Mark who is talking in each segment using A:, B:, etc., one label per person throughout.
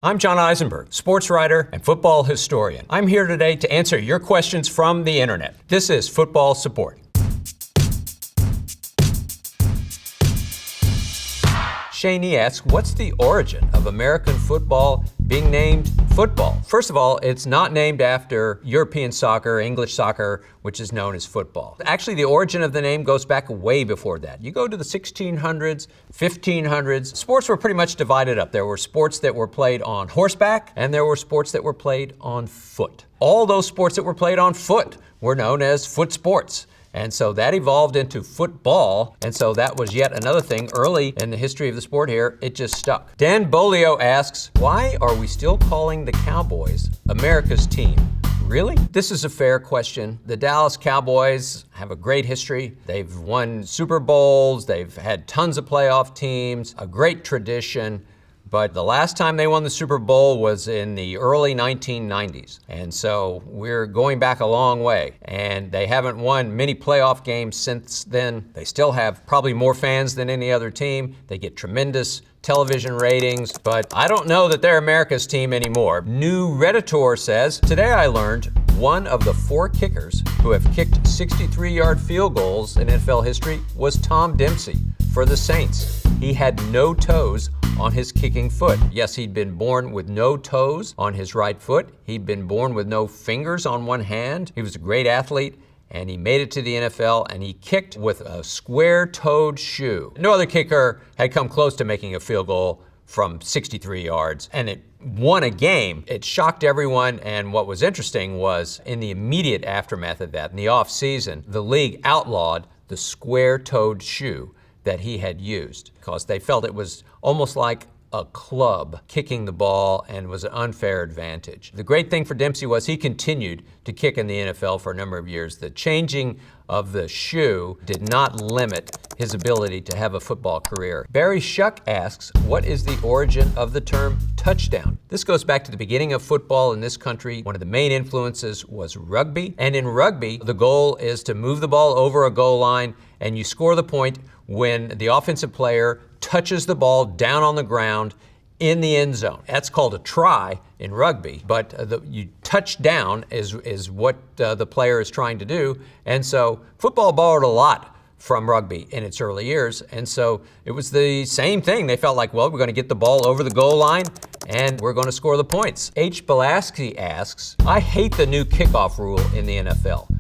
A: I'm John Eisenberg, sportswriter and football historian. I'm here today to answer your questions from the internet. This is Football Support. Shaney asks, what's the origin of American football being named football? First of all, it's not named after European soccer, English soccer, which is known as football. Actually, the origin of the name goes back way before that. You go to the 1600s, 1500s, sports were pretty much divided up. There were sports that were played on horseback, and there were sports that were played on foot. All those sports that were played on foot were known as foot sports. And so that evolved into football, and so that was yet another thing early in the history of the sport here. It just stuck. Dan Bolio asks, why are we still calling the Cowboys America's team? Really? This is a fair question. The Dallas Cowboys have a great history. They've won Super Bowls, they've had tons of playoff teams, a great tradition. But the last time they won the Super Bowl was in the early 1990s. And so we're going back a long way. And they haven't won many playoff games since then. They still have probably more fans than any other team. They get tremendous television ratings, but I don't know that they're America's team anymore. New Redditor says, today I learned one of the 4 kickers who have kicked 63-yard field goals in NFL history was Tom Dempsey for the Saints. He had no toes on his kicking foot. Yes, he'd been born with no toes on his right foot. He'd been born with no fingers on one hand. He was a great athlete, and he made it to the NFL, and he kicked with a square-toed shoe. No other kicker had come close to making a field goal from 63 yards, and it won a game. It shocked everyone, and what was interesting was in the immediate aftermath of that, in the off-season, the league outlawed the square-toed shoe that he had used because they felt it was almost like a club kicking the ball and was an unfair advantage. The great thing for Dempsey was he continued to kick in the NFL for a number of years. The changing of the shoe did not limit his ability to have a football career. Barry Shuck asks, what is the origin of the term touchdown? This goes back to the beginning of football in this country. One of the main influences was rugby. And in rugby, the goal is to move the ball over a goal line, and you score the point when the offensive player touches the ball down on the ground in the end zone. That's called a try in rugby, but you touch down is what the player is trying to do. And so football borrowed a lot from rugby in its early years, and so it was the same thing. They felt like, well, we're going to get the ball over the goal line, and we're going to score the points. H. Belaski asks, I hate the new kickoff rule in the NFL.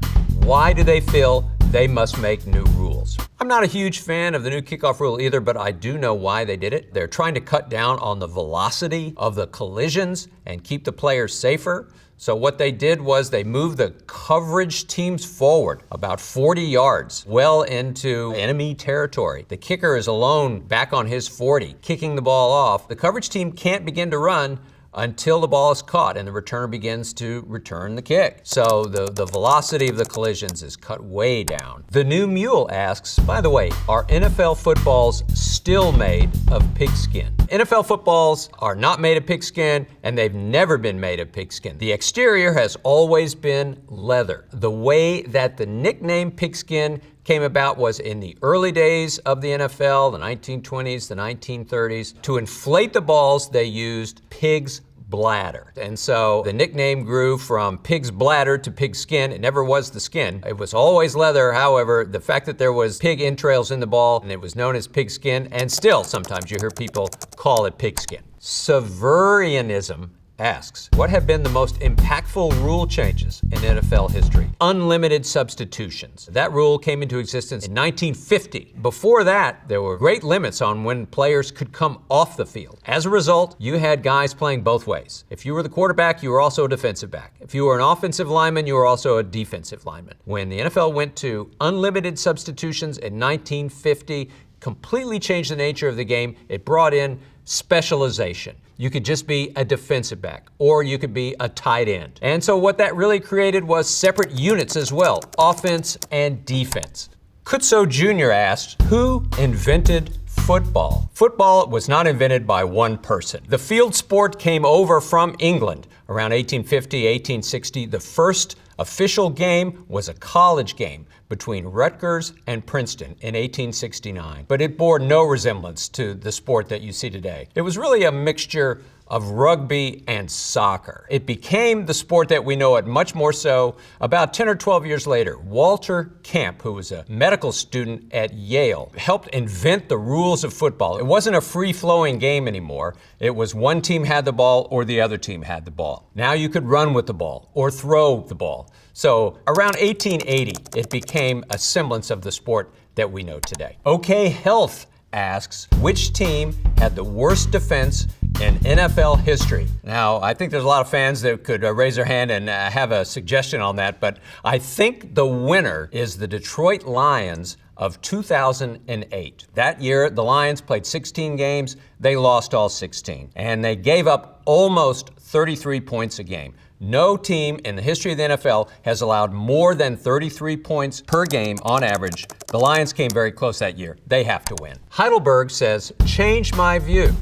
A: Why do they feel they must make new rules? I'm not a huge fan of the new kickoff rule either, but I do know why they did it. They're trying to cut down on the velocity of the collisions and keep the players safer. So what they did was they moved the coverage teams forward about 40 yards, well into enemy territory. The kicker is alone back on his 40, kicking the ball off. The coverage team can't begin to run until the ball is caught and the returner begins to return the kick. So the velocity of the collisions is cut way down. The New Mule asks, by the way, are NFL footballs still made of pigskin? NFL footballs are not made of pigskin, and they've never been made of pigskin. The exterior has always been leather. The way that the nickname pigskin came about was in the early days of the NFL, the 1920s, the 1930s. To inflate the balls, they used pig's bladder. And so the nickname grew from pig's bladder to pigskin. It never was the skin. It was always leather. However, the fact that there was pig entrails in the ball, and it was known as pigskin, and still sometimes you hear people call it pigskin. Severianism asks, what have been the most impactful rule changes in NFL history? Unlimited substitutions. That rule came into existence in 1950. Before that, there were great limits on when players could come off the field. As a result, you had guys playing both ways. If you were the quarterback, you were also a defensive back. If you were an offensive lineman, you were also a defensive lineman. When the NFL went to unlimited substitutions in 1950, completely changed the nature of the game. It brought in specialization. You could just be a defensive back, or you could be a tight end. And so what that really created was separate units as well, offense and defense. Kutso Jr. asked, who invented football? Football was not invented by one person. The field sport came over from England around 1850, 1860. The first official game was a college game between Rutgers and Princeton in 1869, but it bore no resemblance to the sport that you see today. It was really a mixture of rugby and soccer. It became the sport that we know it much more so about 10 or 12 years later. Walter Camp, who was a medical student at Yale, helped invent the rules of football. It wasn't a free-flowing game anymore. It was one team had the ball or the other team had the ball. Now you could run with the ball or throw the ball. So around 1880, it became a semblance of the sport that we know today. OK Health asks, which team had the worst defense in NFL history? Now, I think there's a lot of fans that could raise their hand and have a suggestion on that, but I think the winner is the Detroit Lions of 2008. That year, the Lions played 16 games. They lost all 16, and they gave up almost 33 points a game. No team in the history of the NFL has allowed more than 33 points per game on average. The Lions came very close that year. They have to win. Heidelberg says, change my view.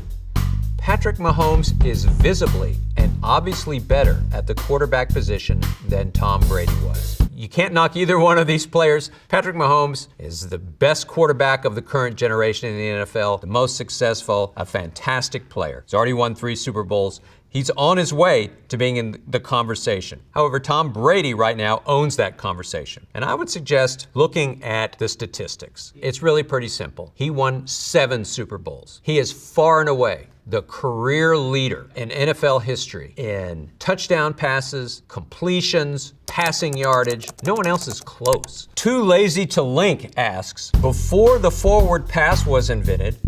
A: Patrick Mahomes is visibly and obviously better at the quarterback position than Tom Brady was. You can't knock either one of these players. Patrick Mahomes is the best quarterback of the current generation in the NFL, the most successful, a fantastic player. He's already won 3 Super Bowls. He's on his way to being in the conversation. However, Tom Brady right now owns that conversation. And I would suggest looking at the statistics. It's really pretty simple. He won 7 Super Bowls. He is far and away the career leader in NFL history in touchdown passes, completions, passing yardage. No one else is close. Too Lazy to Link asks, before the forward pass was invented,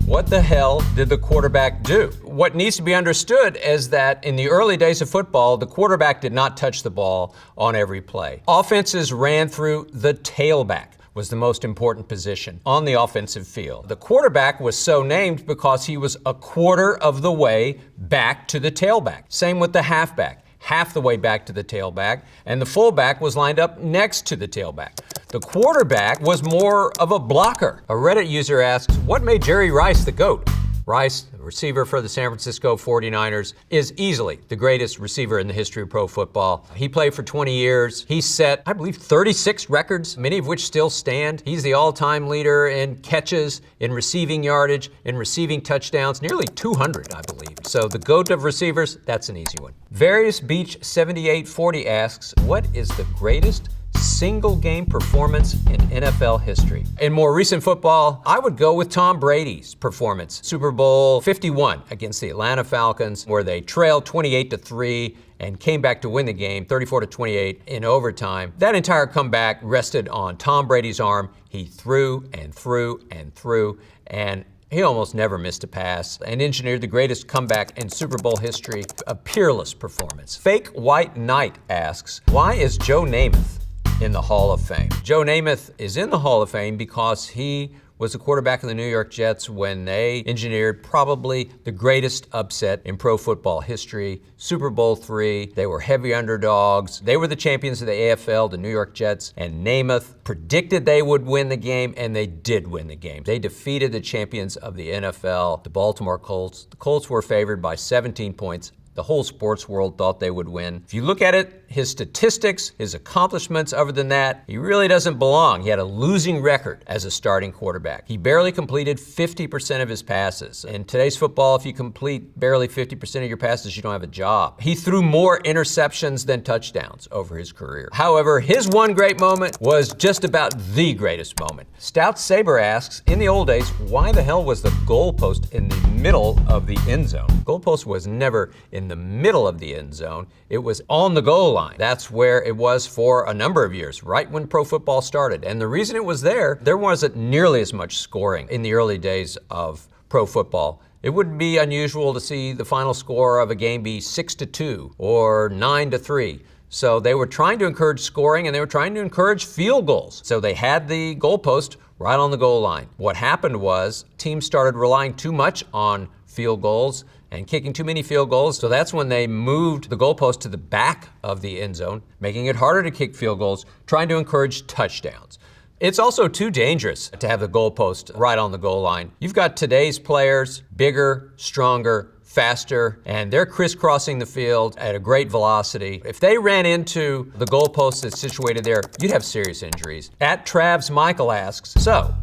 A: what the hell did the quarterback do? What needs to be understood is that in the early days of football, the quarterback did not touch the ball on every play. Offenses ran through the tailback. Was the most important position on the offensive field. The quarterback was so named because he was a quarter of the way back to the tailback. Same with the halfback, half the way back to the tailback, and the fullback was lined up next to the tailback. The quarterback was more of a blocker. A Reddit user asks, what made Jerry Rice the GOAT? Rice, the receiver for the San Francisco 49ers, is easily the greatest receiver in the history of pro football. He played for 20 years. He set, I believe, 36 records, many of which still stand. He's the all-time leader in catches, in receiving yardage, in receiving touchdowns, nearly 200, I believe. So the GOAT of receivers, that's an easy one. Various Beach 7840 asks, what is the greatest single game performance in NFL history? In more recent football, I would go with Tom Brady's performance. Super Bowl 51 against the Atlanta Falcons, where they trailed 28-3 and came back to win the game 34-28 in overtime. That entire comeback rested on Tom Brady's arm. He threw and threw and threw, and he almost never missed a pass and engineered the greatest comeback in Super Bowl history, a peerless performance. Fake White Knight asks, why is Joe Namath in the Hall of Fame? Joe Namath is in the Hall of Fame because he was the quarterback of the New York Jets when they engineered probably the greatest upset in pro football history, Super Bowl III. They were heavy underdogs. They were the champions of the AFL, the New York Jets, and Namath predicted they would win the game, and they did win the game. They defeated the champions of the NFL, the Baltimore Colts. The Colts were favored by 17 points. The whole sports world thought they would win. If you look at it, his statistics, his accomplishments, other than that, he really doesn't belong. He had a losing record as a starting quarterback. He barely completed 50% of his passes. In today's football, if you complete barely 50% of your passes, you don't have a job. He threw more interceptions than touchdowns over his career. However, his one great moment was just about the greatest moment. Stout Saber asks, in the old days, why the hell was the goalpost in the middle of the end zone? Goalpost was never in the middle of the end zone. It was on the goal line. That's where it was for a number of years, right when pro football started. And the reason it was there wasn't nearly as much scoring in the early days of pro football. It wouldn't be unusual to see the final score of a game be 6-2 or 9-3. So they were trying to encourage scoring, and they were trying to encourage field goals. So they had the goalpost right on the goal line. What happened was teams started relying too much on field goals and kicking too many field goals. So that's when they moved the goalpost to the back of the end zone, making it harder to kick field goals, trying to encourage touchdowns. It's also too dangerous to have the goalpost right on the goal line. You've got today's players, bigger, stronger, faster, and they're crisscrossing the field at a great velocity. If they ran into the goalpost that's situated there, you'd have serious injuries. At Travs Michael asks, so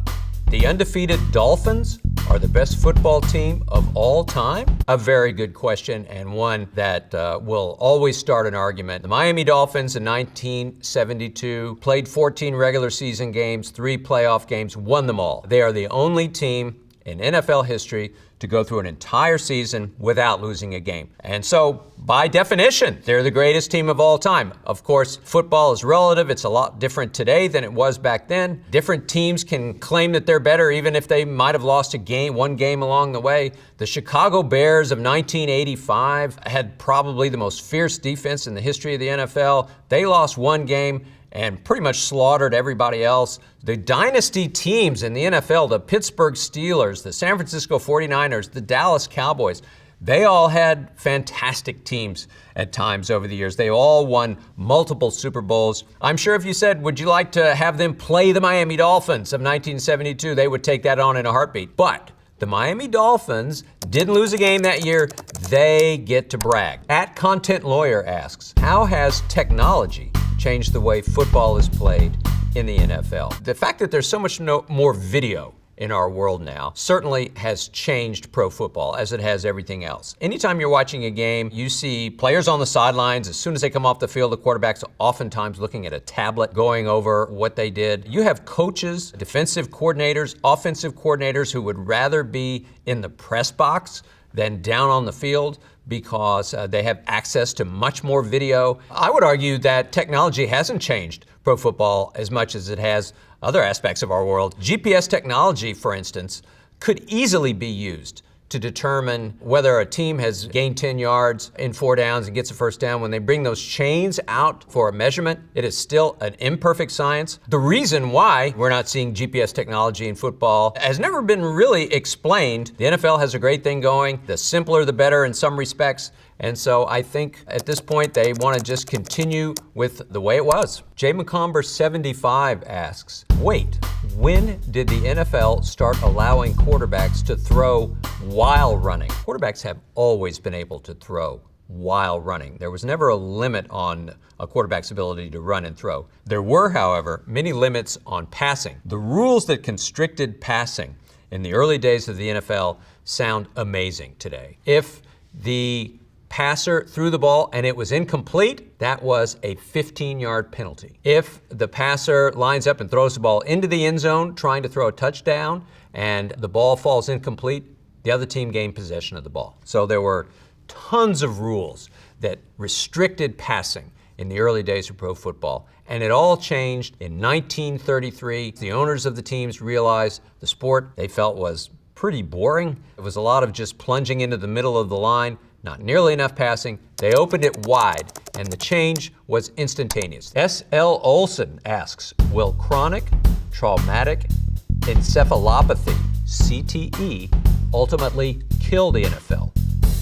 A: the undefeated Dolphins are the best football team of all time? A very good question, and one that will always start an argument. The Miami Dolphins in 1972 played 14 regular season games, 3 playoff games, won them all. They are the only team in NFL history to go through an entire season without losing a game. And so, by definition, they're the greatest team of all time. Of course, football is relative. It's a lot different today than it was back then. Different teams can claim that they're better even if they might have lost one game along the way. The Chicago Bears of 1985 had probably the most fierce defense in the history of the NFL. They lost one game and pretty much slaughtered everybody else. The dynasty teams in the NFL, the Pittsburgh Steelers, the San Francisco 49ers, the Dallas Cowboys, they all had fantastic teams at times over the years. They all won multiple Super Bowls. I'm sure if you said, would you like to have them play the Miami Dolphins of 1972, they would take that on in a heartbeat. But the Miami Dolphins didn't lose a game that year. They get to brag. At Content Lawyer asks, how has technology changed the way football is played in the NFL? The fact that there's so much more video in our world now certainly has changed pro football, as it has everything else. Anytime you're watching a game, you see players on the sidelines. As soon as they come off the field, the quarterback's oftentimes looking at a tablet going over what they did. You have coaches, defensive coordinators, offensive coordinators who would rather be in the press box than down on the field because they have access to much more video. I would argue that technology hasn't changed pro football as much as it has other aspects of our world. GPS technology, for instance, could easily be used to determine whether a team has gained 10 yards in 4 downs and gets a first down. When they bring those chains out for a measurement, it is still an imperfect science. The reason why we're not seeing GPS technology in football has never been really explained. The NFL has a great thing going. The simpler, the better in some respects. And so I think at this point they want to just continue with the way it was. Jay McComber 75 asks, wait, when did the NFL start allowing quarterbacks to throw while running? Quarterbacks have always been able to throw while running. There was never a limit on a quarterback's ability to run and throw. There were, however, many limits on passing. The rules that constricted passing in the early days of the NFL sound amazing today. If the passer threw the ball and it was incomplete, that was a 15-yard penalty. If the passer lines up and throws the ball into the end zone trying to throw a touchdown and the ball falls incomplete, the other team gained possession of the ball. So there were tons of rules that restricted passing in the early days of pro football. And it all changed in 1933. The owners of the teams realized the sport they felt was pretty boring. It was a lot of just plunging into the middle of the line, not nearly enough passing. They opened it wide, and the change was instantaneous. S.L. Olson asks, will chronic traumatic encephalopathy, CTE, ultimately kill the NFL?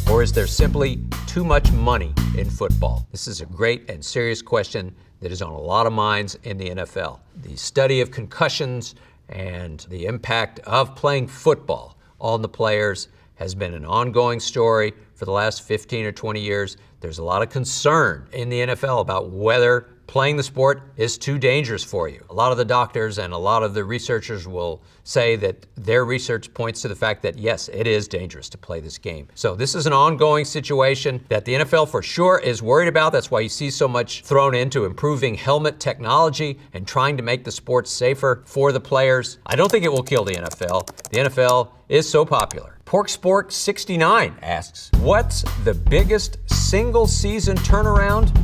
A: Or is there simply too much money in football? This is a great and serious question that is on a lot of minds in the NFL. The study of concussions and the impact of playing football on the players has been an ongoing story for the last 15 or 20 years. There's a lot of concern in the NFL about whether playing the sport is too dangerous for you. A lot of the doctors and a lot of the researchers will say that their research points to the fact that yes, it is dangerous to play this game. So this is an ongoing situation that the NFL for sure is worried about. That's why you see so much thrown into improving helmet technology and trying to make the sport safer for the players. I don't think it will kill the NFL. The NFL is so popular. PorkSpork69 asks, what's the biggest single season turnaround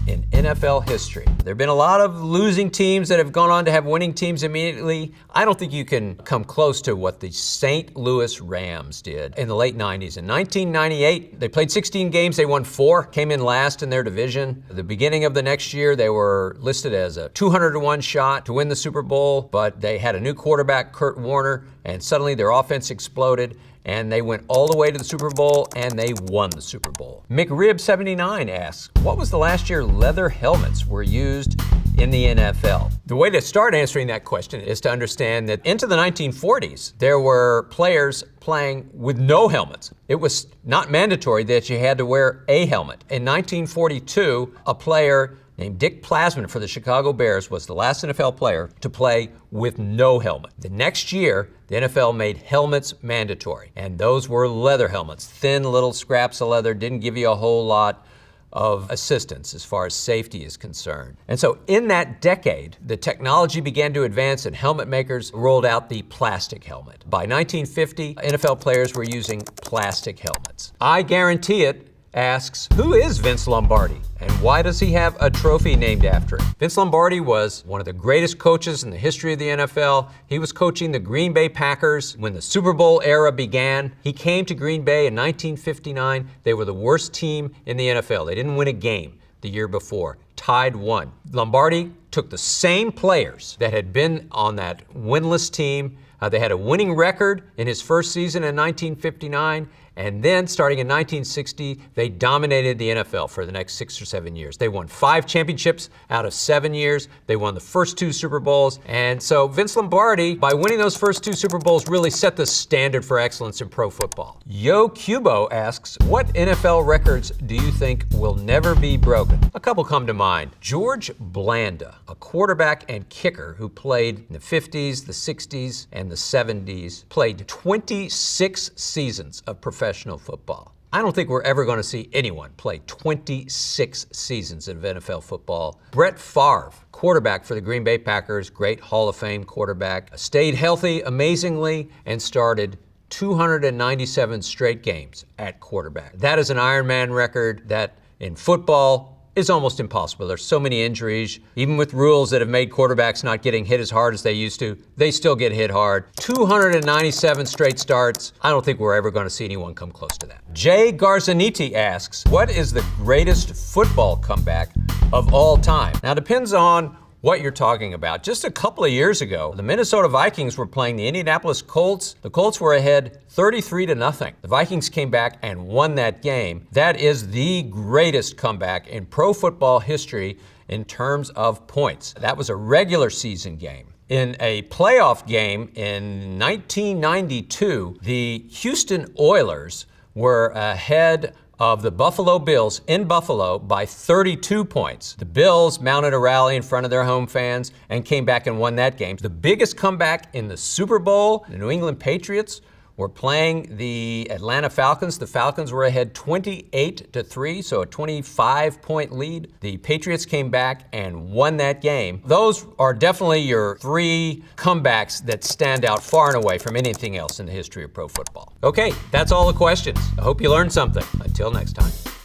A: in NFL history? There have been a lot of losing teams that have gone on to have winning teams immediately. I don't think you can come close to what the St. Louis Rams did in the late 90s. In 1998, they played 16 games, they won 4, came in last in their division. At the beginning of the next year, they were listed as a 200-to-1 shot to win the Super Bowl, but they had a new quarterback, Kurt Warner, and suddenly their offense exploded. And they went all the way to the Super Bowl, and they won the Super Bowl. McRib79 asks, what was the last year leather helmets were used in the NFL? The way to start answering that question is to understand that into the 1940s, there were players playing with no helmets. It was not mandatory that you had to wear a helmet. In 1942, a player named Dick Plasman for the Chicago Bears was the last NFL player to play with no helmet. The next year, the NFL made helmets mandatory, and those were leather helmets, thin little scraps of leather, didn't give you a whole lot of assistance as far as safety is concerned. And so in that decade, the technology began to advance and helmet makers rolled out the plastic helmet. By 1950, NFL players were using plastic helmets. I Guarantee It asks, who is Vince Lombardi and why does he have a trophy named after him? Vince Lombardi was one of the greatest coaches in the history of the NFL. He was coaching the Green Bay Packers when the Super Bowl era began. He came to Green Bay in 1959. They were the worst team in the NFL. They didn't win a game the year before, tied one. Lombardi took the same players that had been on that winless team. They had a winning record in his first season in 1959. And then, starting in 1960, they dominated the NFL for the next 6 or 7 years. They won 5 championships out of 7 years. They won the first 2 Super Bowls. And so Vince Lombardi, by winning those first 2 Super Bowls, really set the standard for excellence in pro football. Yo Cubo asks, what NFL records do you think will never be broken? A couple come to mind. George Blanda, a quarterback and kicker who played in the 50s, the 60s, and the 70s, played 26 seasons of professional football. I don't think we're ever going to see anyone play 26 seasons of NFL football. Brett Favre, quarterback for the Green Bay Packers, great Hall of Fame quarterback, stayed healthy amazingly and started 297 straight games at quarterback. That is an Ironman record that in football is almost impossible. There's so many injuries. Even with rules that have made quarterbacks not getting hit as hard as they used to, they still get hit hard. 297 straight starts. I don't think we're ever going to see anyone come close to that. Jay Garzaniti asks, what is the greatest football comeback of all time? Now, it depends on what you're talking about. Just a couple of years ago, the Minnesota Vikings were playing the Indianapolis Colts. The Colts were ahead 33-0. The Vikings came back and won that game. That is the greatest comeback in pro football history in terms of points. That was a regular season game. In a playoff game in 1992, the Houston Oilers were ahead of the Buffalo Bills in Buffalo by 32 points. The Bills mounted a rally in front of their home fans and came back and won that game. The biggest comeback in the Super Bowl, the New England Patriots were playing the Atlanta Falcons. The Falcons were ahead 28-3, so a 25-point lead. The Patriots came back and won that game. Those are definitely your 3 comebacks that stand out far and away from anything else in the history of pro football. Okay, that's all the questions. I hope you learned something. Until next time.